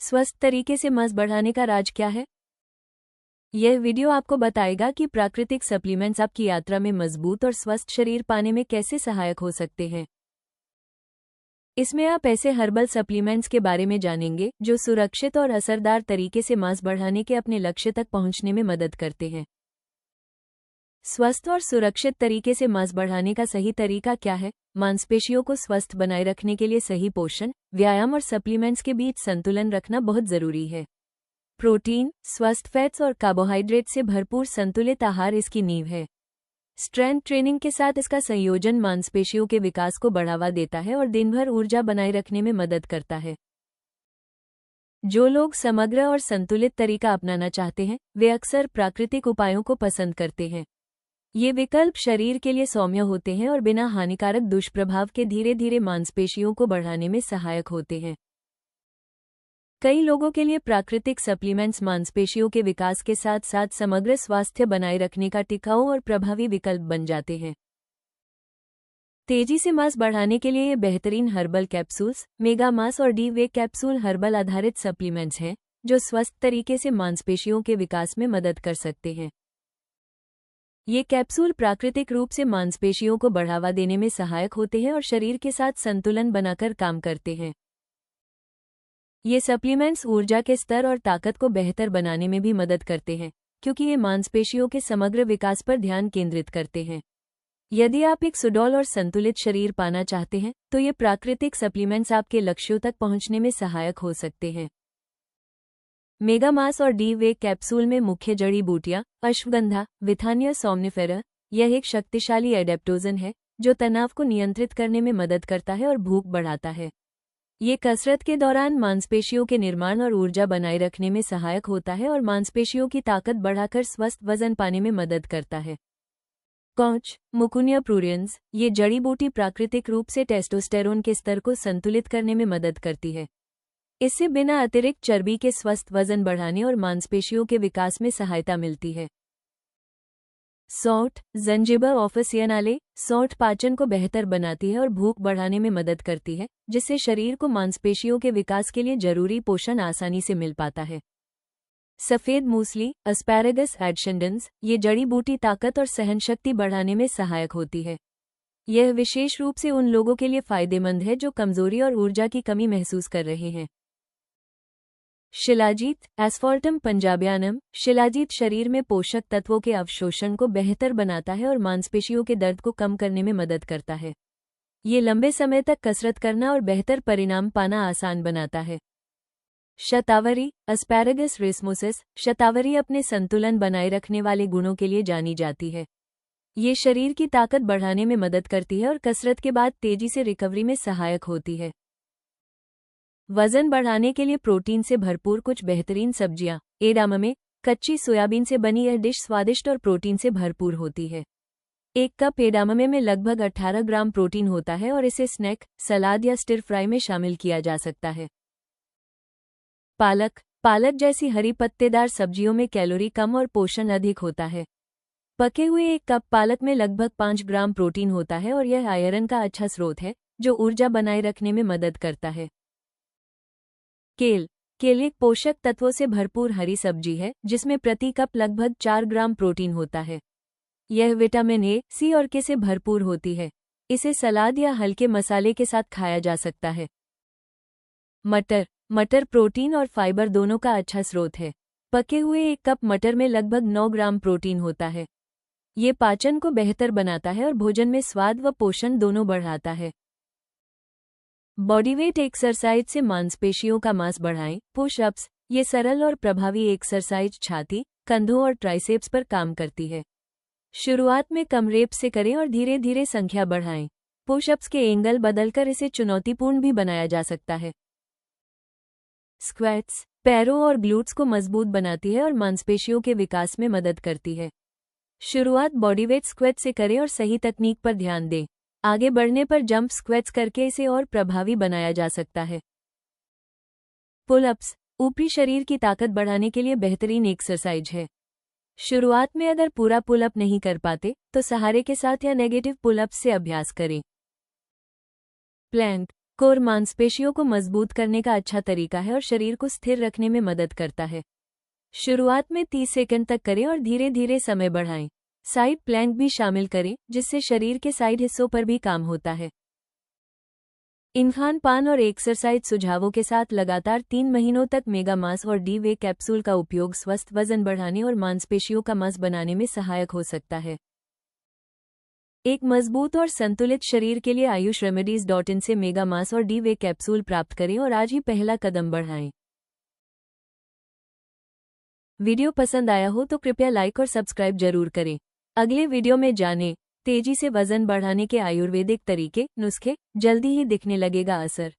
स्वस्थ तरीके से मस बढ़ाने का राज क्या है? यह वीडियो आपको बताएगा कि प्राकृतिक सप्लीमेंट्स आपकी यात्रा में मजबूत और स्वस्थ शरीर पाने में कैसे सहायक हो सकते हैं। इसमें आप ऐसे हर्बल सप्लीमेंट्स के बारे में जानेंगे जो सुरक्षित और असरदार तरीके से मांस बढ़ाने के अपने लक्ष्य तक पहुंचने में मदद करते हैं। स्वस्थ और सुरक्षित तरीके से मांस बढ़ाने का सही तरीका क्या है? मांसपेशियों को स्वस्थ बनाए रखने के लिए सही पोषण, व्यायाम और सप्लीमेंट्स के बीच संतुलन रखना बहुत जरूरी है। प्रोटीन, स्वस्थ फैट्स और कार्बोहाइड्रेट से भरपूर संतुलित आहार इसकी नींव है। स्ट्रेंथ ट्रेनिंग के साथ इसका संयोजन मांसपेशियों के विकास को बढ़ावा देता है और दिन भर ऊर्जा बनाए रखने में मदद करता है। जो लोग समग्र और संतुलित तरीका अपनाना चाहते हैं, वे अक्सर प्राकृतिक उपायों को पसंद करते हैं। ये विकल्प शरीर के लिए सौम्य होते हैं और बिना हानिकारक दुष्प्रभाव के धीरे धीरे मांसपेशियों को बढ़ाने में सहायक होते हैं। कई लोगों के लिए प्राकृतिक सप्लीमेंट्स मांसपेशियों के विकास के साथ साथ समग्र स्वास्थ्य बनाए रखने का टिकाऊ और प्रभावी विकल्प बन जाते हैं। तेजी से मांस बढ़ाने के लिए ये बेहतरीन हर्बल कैप्सूल्स, मेगा मास और डी वे कैप्सूल हर्बल आधारित सप्लीमेंट्स हैं जो स्वस्थ तरीके से मांसपेशियों के विकास में मदद कर सकते हैं। ये कैप्सूल प्राकृतिक रूप से मांसपेशियों को बढ़ावा देने में सहायक होते हैं और शरीर के साथ संतुलन बनाकर काम करते हैं। ये सप्लीमेंट्स ऊर्जा के स्तर और ताकत को बेहतर बनाने में भी मदद करते हैं, क्योंकि ये मांसपेशियों के समग्र विकास पर ध्यान केंद्रित करते हैं। यदि आप एक सुडौल और संतुलित शरीर पाना चाहते हैं, तो ये प्राकृतिक सप्लीमेंट्स आपके लक्ष्यों तक पहुंचने में सहायक हो सकते हैं। मेगा मास और डी वे कैप्सूल में मुख्य जड़ी बूटियां अश्वगंधा, विथानिया सोम्निफेरा। यह एक शक्तिशाली एडेप्टोजन है जो तनाव को नियंत्रित करने में मदद करता है और भूख बढ़ाता है। ये कसरत के दौरान मांसपेशियों के निर्माण और ऊर्जा बनाए रखने में सहायक होता है और मांसपेशियों की ताकत बढ़ाकर स्वस्थ वजन पाने में मदद करता है। कॉच मुकुनिया प्रूरियंस। ये जड़ी बूटी प्राकृतिक रूप से टेस्टोस्टेरोन के स्तर को संतुलित करने में मदद करती है। इससे बिना अतिरिक्त चर्बी के स्वस्थ वजन बढ़ाने और मांसपेशियों के विकास में सहायता मिलती है। सौंठ जंजिबर ऑफिसियनाले। सौंठ पाचन को बेहतर बनाती है और भूख बढ़ाने में मदद करती है, जिससे शरीर को मांसपेशियों के विकास के लिए जरूरी पोषण आसानी से मिल पाता है। सफेद मूसली एस्पैरागस एडशेंडेंस। ये जड़ी बूटी ताकत और सहनशक्ति बढ़ाने में सहायक होती है। यह विशेष रूप से उन लोगों के लिए फायदेमंद है जो कमजोरी और ऊर्जा की कमी महसूस कर रहे हैं। शिलाजीत एस्फॉल्टम पंजाबियानम। शिलाजीत शरीर में पोषक तत्वों के अवशोषण को बेहतर बनाता है और मांसपेशियों के दर्द को कम करने में मदद करता है। ये लंबे समय तक कसरत करना और बेहतर परिणाम पाना आसान बनाता है। शतावरी एस्पैरागस रेसमोसिस। शतावरी अपने संतुलन बनाए रखने वाले गुणों के लिए जानी जाती है। ये शरीर की ताकत बढ़ाने में मदद करती है और कसरत के बाद तेजी से रिकवरी में सहायक होती है। वजन बढ़ाने के लिए प्रोटीन से भरपूर कुछ बेहतरीन सब्जियां। एडाममे। कच्ची सोयाबीन से बनी यह डिश स्वादिष्ट और प्रोटीन से भरपूर होती है। 1 कप एडाममे में लगभग 18 ग्राम प्रोटीन होता है और इसे स्नैक, सलाद या स्टिर फ्राई में शामिल किया जा सकता है। पालक। पालक जैसी हरी पत्तेदार सब्जियों में कैलोरी कम और पोषण अधिक होता है। पके हुए 1 कप पालक में लगभग 5 ग्राम प्रोटीन होता है और यह आयरन का अच्छा स्रोत है जो ऊर्जा बनाए रखने में मदद करता है। केल। केल एक पोषक तत्वों से भरपूर हरी सब्जी है जिसमें प्रति कप लगभग 4 ग्राम प्रोटीन होता है। यह विटामिन ए, सी और के से भरपूर होती है। इसे सलाद या हल्के मसाले के साथ खाया जा सकता है। मटर। मटर प्रोटीन और फाइबर दोनों का अच्छा स्रोत है। पके हुए 1 कप मटर में लगभग 9 ग्राम प्रोटीन होता है। ये पाचन को बेहतर बनाता है और भोजन में स्वाद व पोषण दोनों बढ़ाता है। बॉडीवेट एक्सरसाइज से मांसपेशियों का मास बढ़ाएं। पुशअप्स। ये सरल और प्रभावी एक्सरसाइज छाती, कंधों और ट्राइसेप्स पर काम करती है। शुरुआत में कम रेप से करें और धीरे धीरे संख्या बढ़ाएं। पुशअप्स के एंगल बदलकर इसे चुनौतीपूर्ण भी बनाया जा सकता है। स्क्वैट्स। पैरों और ग्लूट्स को मजबूत बनाती है और मांसपेशियों के विकास में मदद करती है। शुरुआत बॉडीवेट स्क्वैट से करें और सही तकनीक पर ध्यान दें। आगे बढ़ने पर जंप स्क्वैट्स करके इसे और प्रभावी बनाया जा सकता है। पुलअप्स। ऊपरी शरीर की ताकत बढ़ाने के लिए बेहतरीन एक्सरसाइज है। शुरुआत में अगर पूरा पुलअप नहीं कर पाते तो सहारे के साथ या नेगेटिव पुलअप्स से अभ्यास करें। प्लैंक। कोर मांसपेशियों को मजबूत करने का अच्छा तरीका है और शरीर को स्थिर रखने में मदद करता है। शुरुआत में 30 सेकंड तक करें और धीरे धीरे समय बढ़ाएं। साइड प्लैंक भी शामिल करें, जिससे शरीर के साइड हिस्सों पर भी काम होता है। इन खान-पान और एक्सरसाइज सुझावों के साथ लगातार 3 महीनों तक मेगा मास और डी वे कैप्सूल का उपयोग स्वस्थ वजन बढ़ाने और मांसपेशियों का मांस बनाने में सहायक हो सकता है। एक मजबूत और संतुलित शरीर के लिए ayushremedies.in से मेगा मास और डी वे कैप्सूल प्राप्त करें और आज ही पहला कदम बढ़ाएं। वीडियो पसंद आया हो तो कृपया लाइक और सब्सक्राइब जरूर करें। अगले वीडियो में जानें, तेजी से वजन बढ़ाने के आयुर्वेदिक तरीके, नुस्खे, जल्दी ही दिखने लगेगा असर।